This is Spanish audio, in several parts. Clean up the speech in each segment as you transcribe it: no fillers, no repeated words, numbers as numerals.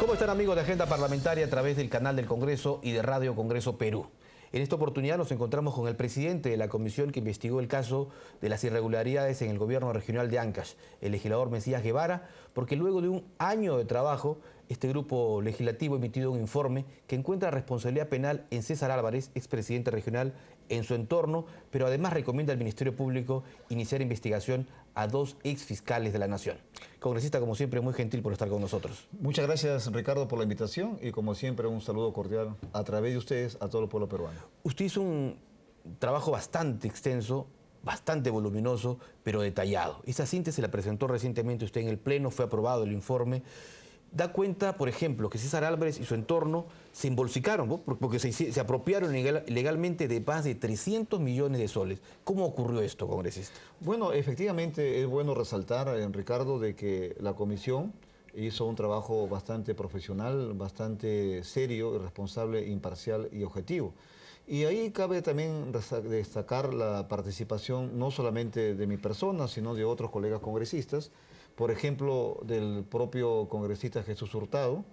¿Cómo están, amigos de Agenda Parlamentaria a través del canal del Congreso y de Radio Congreso Perú? En esta oportunidad nos encontramos con el presidente de la comisión que investigó el caso de las irregularidades en el gobierno regional de Ancash, el legislador Mesías Guevara, porque luego de un año de trabajo, este grupo legislativo ha emitido un informe que encuentra responsabilidad penal en César Álvarez, expresidente regional, en su entorno, pero además recomienda al Ministerio Público iniciar investigación a 2 exfiscales de la Nación. Congresista, como siempre, muy gentil por estar con nosotros. Muchas gracias, Ricardo, por la invitación y, como siempre, un saludo cordial a través de ustedes a todo el pueblo peruano. Usted hizo un trabajo bastante extenso, bastante voluminoso, pero detallado. Esa síntesis la presentó recientemente usted en el Pleno, fue aprobado el informe. Da cuenta, por ejemplo, que César Álvarez y su entorno se embolsicaron, ¿no? Porque se apropiaron ilegalmente de más de 300 millones de soles. ¿Cómo ocurrió esto, congresista? Bueno, efectivamente es bueno resaltar, Ricardo, de que la comisión hizo un trabajo bastante profesional, bastante serio, responsable, imparcial y objetivo. Y ahí cabe también destacar la participación no solamente de mi persona, sino de otros colegas congresistas, por ejemplo, del propio congresista Jesús Hurtado,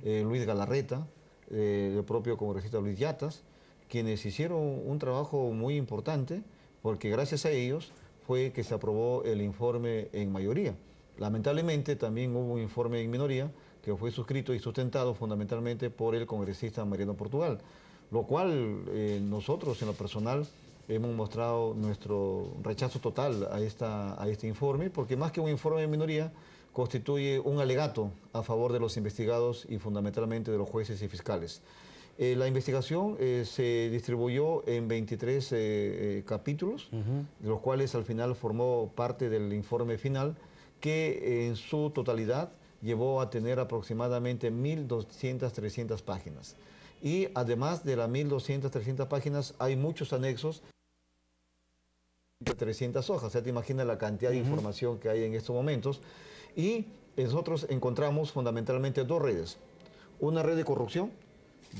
Luis Galarreta, el propio congresista Luis Yatas, quienes hicieron un trabajo muy importante, porque gracias a ellos fue que se aprobó el informe en mayoría. Lamentablemente también hubo un informe en minoría que fue suscrito y sustentado fundamentalmente por el congresista Mariano Portugal, lo cual nosotros en lo personal hemos mostrado nuestro rechazo total a este informe, porque más que un informe de minoría, constituye un alegato a favor de los investigados y fundamentalmente de los jueces y fiscales. La investigación se distribuyó en 23 capítulos, de los cuales al final formó parte del informe final, que en su totalidad llevó a tener aproximadamente 1.200, 300 páginas. Y además de las 1.200, 300 páginas, hay muchos anexos de 300 hojas. Ya te imaginas la cantidad de información que hay en estos momentos. Y nosotros encontramos fundamentalmente 2 redes. Una red de corrupción,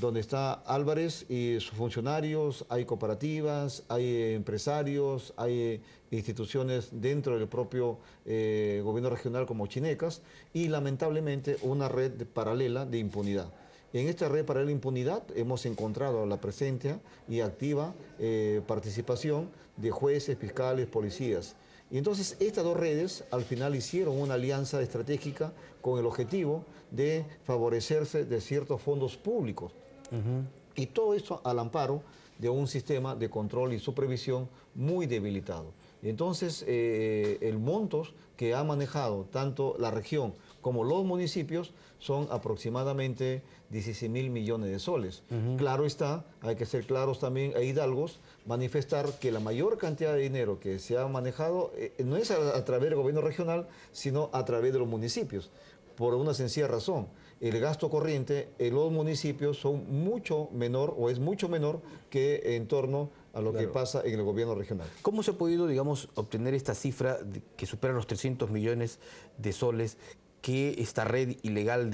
donde está Álvarez y sus funcionarios, hay cooperativas, hay empresarios, hay instituciones dentro del propio gobierno regional como Chinecas, y lamentablemente una red paralela de impunidad. En esta red paralela de impunidad hemos encontrado la presencia y activa participación de jueces, fiscales, policías. Y entonces estas 2 redes al final hicieron una alianza estratégica con el objetivo de favorecerse de ciertos fondos públicos. Y todo esto al amparo de un sistema de control y supervisión muy debilitado. Entonces, el monto que ha manejado tanto la región como los municipios son aproximadamente 16.000 millones de soles. Claro está, hay que ser claros también e hidalgos, manifestar que la mayor cantidad de dinero que se ha manejado no es a través del gobierno regional, sino a través de los municipios, por una sencilla razón. El gasto corriente en los municipios son mucho menor, o es mucho menor, que en torno a lo que pasa en el gobierno regional. ¿Cómo se ha podido, digamos, obtener esta cifra que supera los 300 millones de soles que esta red ilegal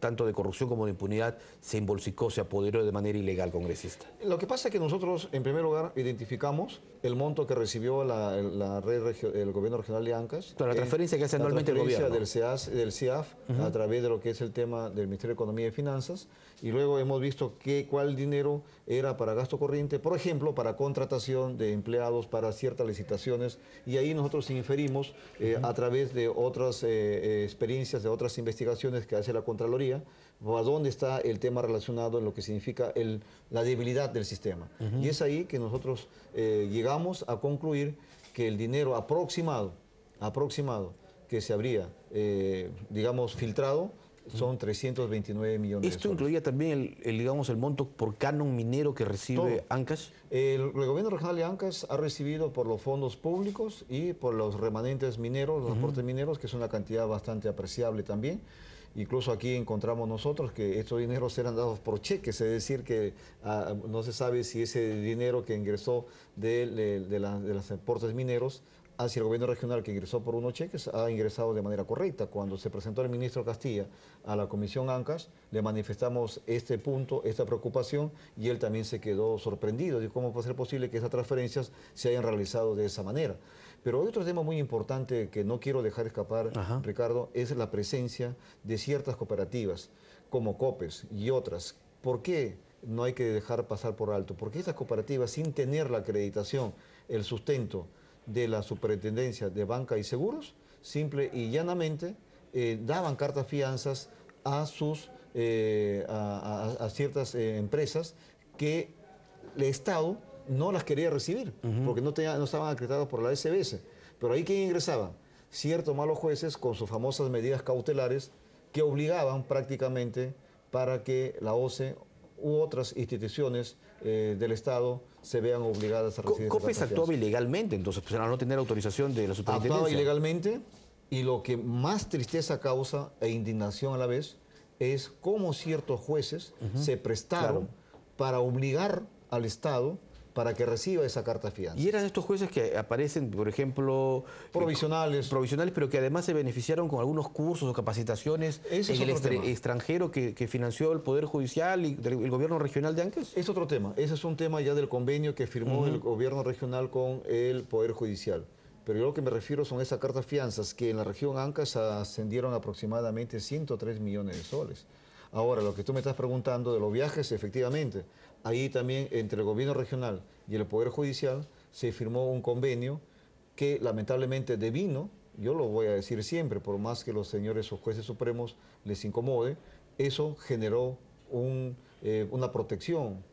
tanto de corrupción como de impunidad se embolsicó, se apoderó de manera ilegal, congresista? Lo que pasa es que nosotros, en primer lugar, identificamos el monto que recibió la red el gobierno regional de Ancash. Claro, la transferencia que hace anualmente el gobierno. Del CIAF a través de lo que es el tema del Ministerio de Economía y Finanzas. Y luego hemos visto cuál dinero era para gasto corriente, por ejemplo, para contratación de empleados, para ciertas licitaciones. Y ahí nosotros inferimos a través de otras experiencias, de otras investigaciones que hace la Contraloría, a dónde está el tema relacionado en lo que significa la debilidad del sistema. Y es ahí que nosotros llegamos a concluir que el dinero aproximado que se habría, digamos, filtrado, son 329 millones de soles. ¿Esto incluía también digamos, el monto por canon minero que recibe Ancash? El gobierno regional de Ancash ha recibido por los fondos públicos y por los remanentes mineros, los aportes mineros, que es una cantidad bastante apreciable también. Incluso aquí encontramos nosotros que estos dineros eran dados por cheques, es decir, que no se sabe si ese dinero que ingresó de los aportes mineros hacia el gobierno regional, que ingresó por unos cheques, ha ingresado de manera correcta. Cuando se presentó el ministro Castilla a la comisión Ancash, le manifestamos este punto, esta preocupación, y él también se quedó sorprendido de cómo puede ser posible que esas transferencias se hayan realizado de esa manera. Pero otro tema muy importante que no quiero dejar escapar, Ricardo, es la presencia de ciertas cooperativas como COPES y otras, ¿por qué no hay que dejar pasar por alto? Porque estas cooperativas, sin tener la acreditación, el sustento de la Superintendencia de Banca y Seguros, simple y llanamente daban cartas fianzas a ciertas empresas que el Estado no las quería recibir, porque no estaban acreditadas por la SBS. Pero ahí, ¿quién ingresaba? Ciertos malos jueces con sus famosas medidas cautelares que obligaban prácticamente para que la OCE u otras instituciones del Estado se vean obligadas a recibir. COPES actuaba ilegalmente, entonces, pues, al no tener autorización de la superintendencia. Actuaba ilegalmente, y lo que más tristeza causa e indignación a la vez es cómo ciertos jueces se prestaron para obligar al Estado para que reciba esa carta fianza. Y eran estos jueces que aparecen, por ejemplo... Provisionales. Provisionales, pero que además se beneficiaron con algunos cursos o capacitaciones en el extranjero que financió el Poder Judicial y el gobierno regional de Ancash. Es otro tema. Ese es un tema ya del convenio que firmó el gobierno regional con el Poder Judicial. Pero yo lo que me refiero son esas cartas fianzas que en la región Ancash ascendieron aproximadamente 103 millones de soles. Ahora, lo que tú me estás preguntando de los viajes, efectivamente, ahí también entre el gobierno regional y el Poder Judicial se firmó un convenio que lamentablemente devino, yo lo voy a decir siempre, por más que los señores o jueces supremos les incomode, eso generó una protección,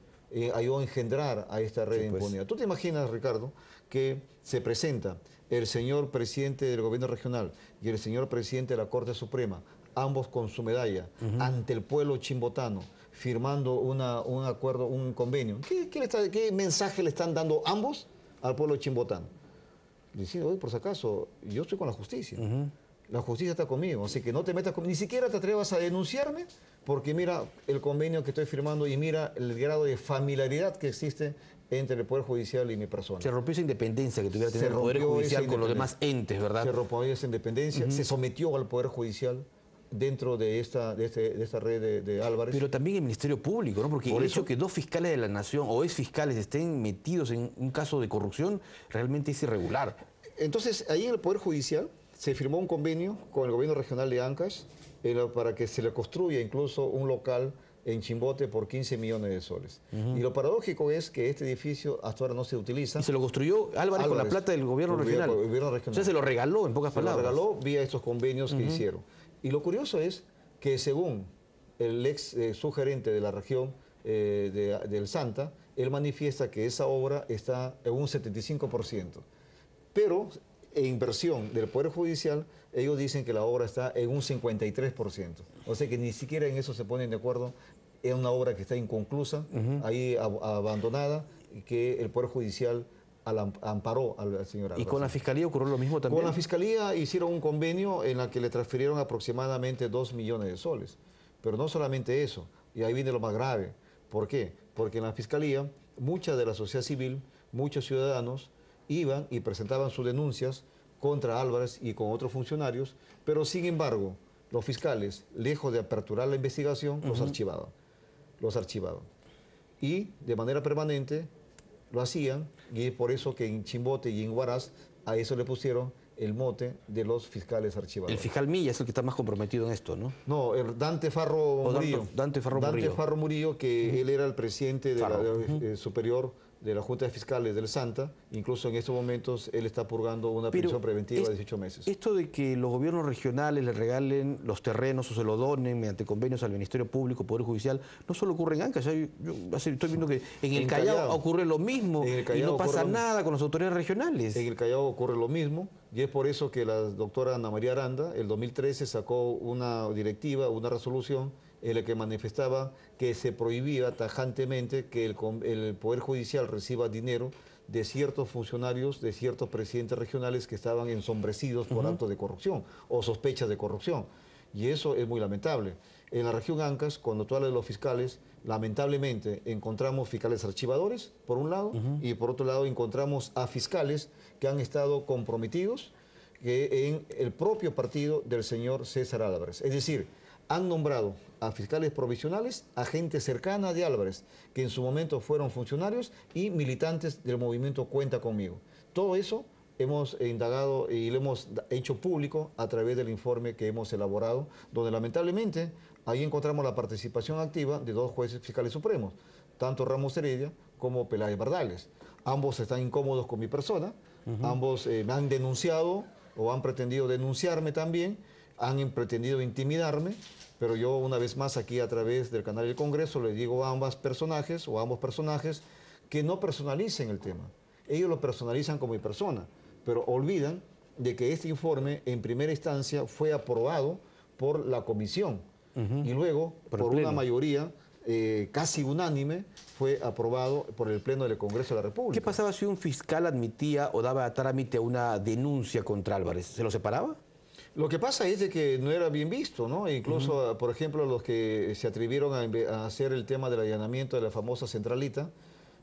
ayudó a engendrar a esta red de impunidad. ¿Tú te imaginas, Ricardo, que se presenta el señor presidente del gobierno regional y el señor presidente de la Corte Suprema, ambos con su medalla, ante el pueblo chimbotano, firmando un acuerdo, un convenio? ¿Qué mensaje le están dando ambos al pueblo chimbotano? Diciendo, oye, por si acaso, yo estoy con la justicia. La justicia está conmigo, así que no te metas conmigo, ni siquiera te atrevas a denunciarme, porque mira el convenio que estoy firmando y mira el grado de familiaridad que existe entre el Poder Judicial y mi persona. Se rompió esa independencia que tuviera que tener el Poder Judicial con los demás entes, ¿verdad? Se rompió esa independencia, se sometió al Poder Judicial dentro de esta red de Álvarez. Pero también el Ministerio Público, ¿no? Porque el hecho que dos fiscales de la Nación o exfiscales estén metidos en un caso de corrupción realmente es irregular. Entonces, ahí en el Poder Judicial se firmó un convenio con el gobierno regional de Ancash para que se le construya incluso un local en Chimbote por 15 millones de soles. Y lo paradójico es que este edificio hasta ahora no se utiliza. Y se lo construyó Álvarez con la plata del gobierno regional. O sea, se lo regaló, en pocas palabras. Se lo regaló vía estos convenios que hicieron. Y lo curioso es que según el ex subgerente de la región del Santa, él manifiesta que esa obra está en un 75%. Pero en inversión del Poder Judicial, ellos dicen que la obra está en un 53%. O sea que ni siquiera en eso se ponen de acuerdo. Es una obra que está inconclusa, ahí abandonada, y que el Poder Judicial amparó al señor Álvarez. ¿Y con la Fiscalía ocurrió lo mismo también? Con la Fiscalía hicieron un convenio en el que le transfirieron aproximadamente 2 millones de soles. Pero no solamente eso, y ahí viene lo más grave. ¿Por qué? Porque en la Fiscalía, mucha de la sociedad civil, muchos ciudadanos, iban y presentaban sus denuncias contra Álvarez y con otros funcionarios, pero sin embargo, los fiscales, lejos de aperturar la investigación, los archivaban. Y de manera permanente lo hacían, y es por eso que en Chimbote y en Huaraz a eso le pusieron el mote de los fiscales archivadores. El fiscal Milla es el que está más comprometido en esto, ¿no? No, el Dante Farro Murillo. Dante Farro Murillo, que él era el presidente de la superior de la Junta de Fiscales del Santa. Incluso en estos momentos él está purgando una prisión preventiva de 18 meses. Esto de que los gobiernos regionales le regalen los terrenos o se lo donen mediante convenios al Ministerio Público, Poder Judicial, no solo ocurre en Ancash. Yo estoy viendo que en el Callao ocurre lo mismo y no pasa nada con las autoridades regionales. En el Callao ocurre lo mismo, y es por eso que la doctora Ana María Aranda, el 2013, sacó una directiva, una resolución en la que manifestaba que se prohibía tajantemente que el Poder Judicial reciba dinero de ciertos funcionarios, de ciertos presidentes regionales que estaban ensombrecidos por actos de corrupción o sospechas de corrupción. Y eso es muy lamentable. En la región Ancash, cuando tú hablas de los fiscales, lamentablemente encontramos fiscales archivadores, por un lado, y por otro lado encontramos a fiscales que han estado comprometidos en el propio partido del señor César Álvarez. Es decir, han nombrado a fiscales provisionales, a gente cercana de Álvarez, que en su momento fueron funcionarios y militantes del movimiento Cuenta Conmigo. Todo eso hemos indagado y lo hemos hecho público a través del informe que hemos elaborado, donde lamentablemente ahí encontramos la participación activa de dos jueces fiscales supremos, tanto Ramos Heredia como Peláez Bardales. Ambos están incómodos con mi persona, ambos me han denunciado o han pretendido denunciarme también, han pretendido intimidarme, pero yo una vez más aquí a través del canal del Congreso les digo a ambos personajes que no personalicen el tema. Ellos lo personalizan como mi persona, pero olvidan de que este informe en primera instancia fue aprobado por la comisión y luego por una mayoría casi unánime fue aprobado por el Pleno del Congreso de la República. ¿Qué pasaba si un fiscal admitía o daba a trámite una denuncia contra Álvarez? ¿Se lo separaba? Lo que pasa es de que no era bien visto, ¿no? E incluso, por ejemplo, los que se atrevieron a hacer el tema del allanamiento de la famosa centralita,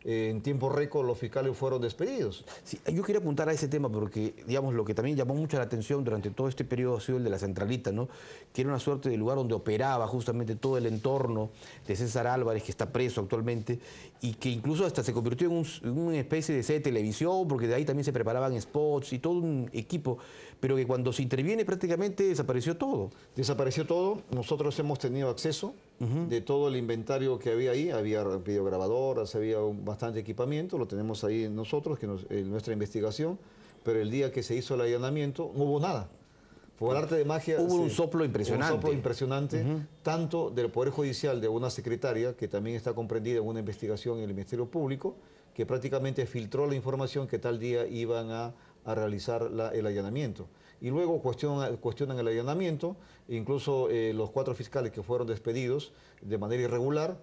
en tiempo récord los fiscales fueron despedidos. Sí, yo quería apuntar a ese tema porque, digamos, lo que también llamó mucho la atención durante todo este periodo ha sido el de la centralita, ¿no? Que era una suerte de lugar donde operaba justamente todo el entorno de César Álvarez, que está preso actualmente, y que incluso hasta se convirtió en una especie de sede de televisión, porque de ahí también se preparaban spots y todo un equipo, pero que cuando se interviene prácticamente desapareció todo. Desapareció todo, nosotros hemos tenido acceso de todo el inventario que había ahí, había videograbadoras, había bastante equipamiento, lo tenemos ahí nosotros, en nuestra investigación, pero el día que se hizo el allanamiento no hubo nada. Por arte de magia... Hubo un soplo impresionante. Un soplo impresionante, tanto del Poder Judicial de una secretaria, que también está comprendida en una investigación en el Ministerio Público, que prácticamente filtró la información que tal día iban a realizar el allanamiento. Y luego cuestionan el allanamiento, incluso los 4 fiscales que fueron despedidos de manera irregular,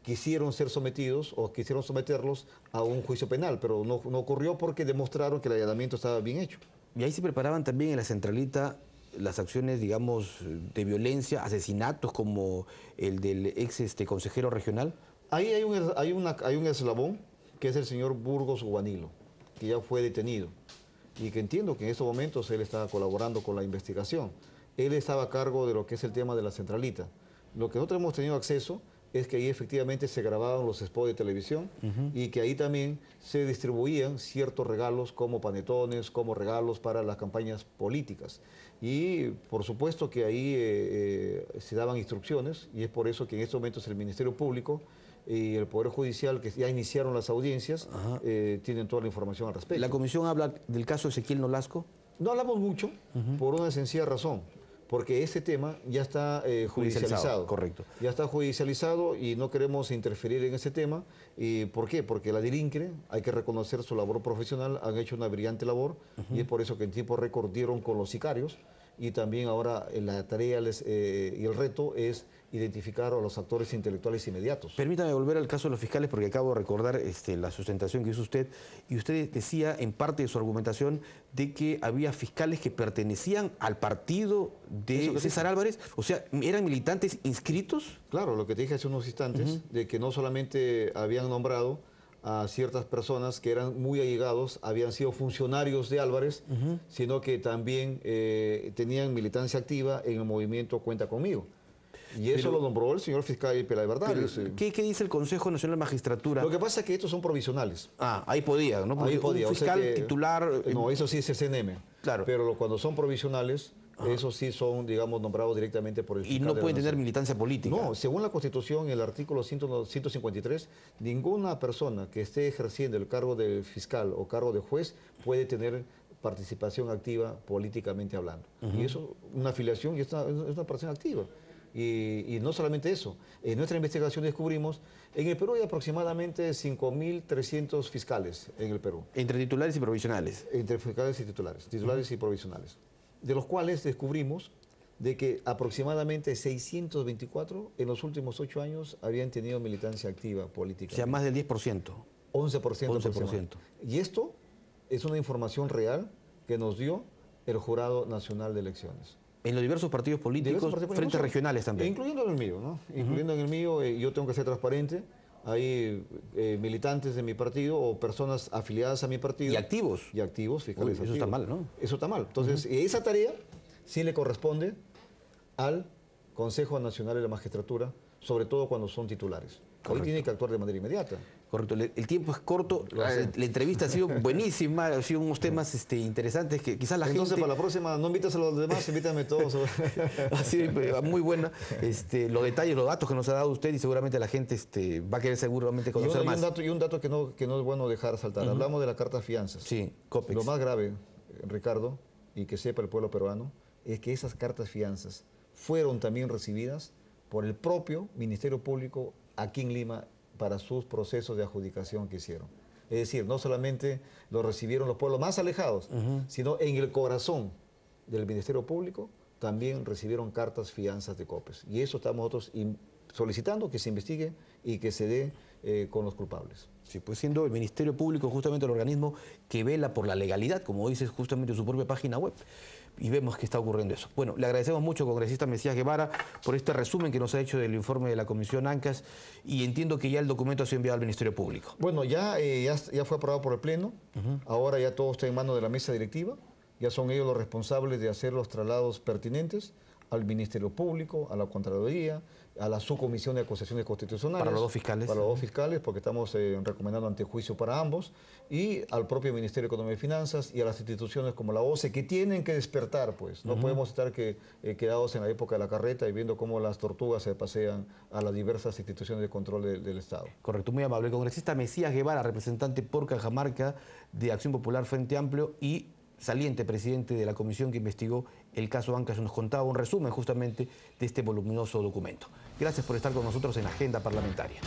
quisieron ser sometidos o quisieron someterlos a un juicio penal, pero no ocurrió porque demostraron que el allanamiento estaba bien hecho. Y ahí se preparaban también en la centralita las acciones, digamos, de violencia, asesinatos como el del ex consejero regional. Ahí hay un eslabón que es el señor Burgos Guanilo, que ya fue detenido y que entiendo que en estos momentos él estaba colaborando con la investigación. Él estaba a cargo de lo que es el tema de la centralita. Lo que nosotros hemos tenido acceso es que ahí efectivamente se grababan los spots de televisión y que ahí también se distribuían ciertos regalos como panetones, como regalos para las campañas políticas. Y por supuesto que ahí se daban instrucciones y es por eso que en estos momentos el Ministerio Público y el Poder Judicial, que ya iniciaron las audiencias, tienen toda la información al respecto. ¿La comisión habla del caso Ezequiel Nolasco? No hablamos mucho por una sencilla razón. Porque este tema ya está judicializado. Correcto. Ya está judicializado y no queremos interferir en ese tema. ¿Y por qué? Porque la DIRINCRE, hay que reconocer su labor profesional, han hecho una brillante labor y es por eso que en tiempo récord dieron con los sicarios y también ahora la tarea y el reto es identificar a los actores intelectuales inmediatos. Permítame volver al caso de los fiscales porque acabo de recordar la sustentación que hizo usted y usted decía en parte de su argumentación de que había fiscales que pertenecían al partido de César Álvarez, o sea, ¿eran militantes inscritos? Claro, lo que te dije hace unos instantes, de que no solamente habían nombrado a ciertas personas que eran muy allegados, habían sido funcionarios de Álvarez, sino que también tenían militancia activa en el movimiento Cuenta Conmigo. Y eso lo nombró el señor fiscal Peláez Bardales. ¿Qué dice el Consejo Nacional de Magistratura? Lo que pasa es que estos son provisionales. Ah, ahí podía, ¿no? Porque ahí podía. Un fiscal titular... No, eso sí es el CNM. Claro. Pero cuando son provisionales, esos sí son, digamos, nombrados directamente por el fiscal. Y no pueden tener militancia política. No, según la Constitución, el artículo 153, ninguna persona que esté ejerciendo el cargo de fiscal o cargo de juez puede tener participación activa políticamente hablando. Y eso, una afiliación, y es una participación activa. Y no solamente eso, en nuestra investigación descubrimos, en el Perú hay aproximadamente 5.300 fiscales en el Perú. ¿Entre titulares y provisionales? Entre fiscales y titulares y provisionales. De los cuales descubrimos de que aproximadamente 624 en los últimos 8 años habían tenido militancia activa política. O sea, más del 10%. 11%. Y esto es una información real que nos dio el Jurado Nacional de Elecciones. En los diversos partidos políticos, frentes regionales también. Incluyendo en el mío, ¿no? Incluyendo en el mío, yo tengo que ser transparente. Hay militantes de mi partido o personas afiliadas a mi partido. ¿Y activos? Y activos, fiscales activos. Eso está mal, ¿no? Eso está mal. Entonces, esa tarea sí le corresponde al Consejo Nacional de la Magistratura, sobre todo cuando son titulares. Hoy tiene que actuar de manera inmediata. Correcto, el tiempo es corto, la entrevista ha sido buenísima, ha sido unos temas interesantes que quizás la gente... Entonces, para la próxima, no invitas a los demás, invítame todos. Ha sido muy buena, los detalles, los datos que nos ha dado usted y seguramente la gente va a querer seguramente conocer más. Y un dato que no es bueno dejar saltar. Hablamos de la carta fianzas. Sí, COPEX. Lo más grave, Ricardo, y que sepa el pueblo peruano, es que esas cartas fianzas fueron también recibidas por el propio Ministerio Público aquí en Lima para sus procesos de adjudicación que hicieron. Es decir, no solamente lo recibieron los pueblos más alejados, sino en el corazón del Ministerio Público también recibieron cartas fianzas de COPEX. Y eso estamos nosotros solicitando que se investigue y que se dé con los culpables. Sí, pues siendo el Ministerio Público justamente el organismo que vela por la legalidad, como dice justamente en su propia página web. Y vemos que está ocurriendo eso. Bueno, le agradecemos mucho, congresista Mesías Guevara, por este resumen que nos ha hecho del informe de la Comisión ANCAS, y entiendo que ya el documento ha sido enviado al Ministerio Público. Bueno, ya fue aprobado por el Pleno, ahora ya todo está en manos de la mesa directiva, ya son ellos los responsables de hacer los traslados pertinentes al Ministerio Público, a la Contraloría, a la Subcomisión de Acusaciones Constitucionales. Para los dos fiscales. Para los dos fiscales, porque estamos recomendando antejuicio para ambos, y al propio Ministerio de Economía y Finanzas y a las instituciones como la OCE, que tienen que despertar, pues. No podemos estar quedados en la época de la carreta y viendo cómo las tortugas se pasean a las diversas instituciones de control del Estado. Correcto, muy amable. El congresista Mesías Guevara, representante por Cajamarca de Acción Popular Frente Amplio y saliente presidente de la comisión que investigó el caso ANCAS, nos contaba un resumen justamente de este voluminoso documento. Gracias por estar con nosotros en Agenda Parlamentaria.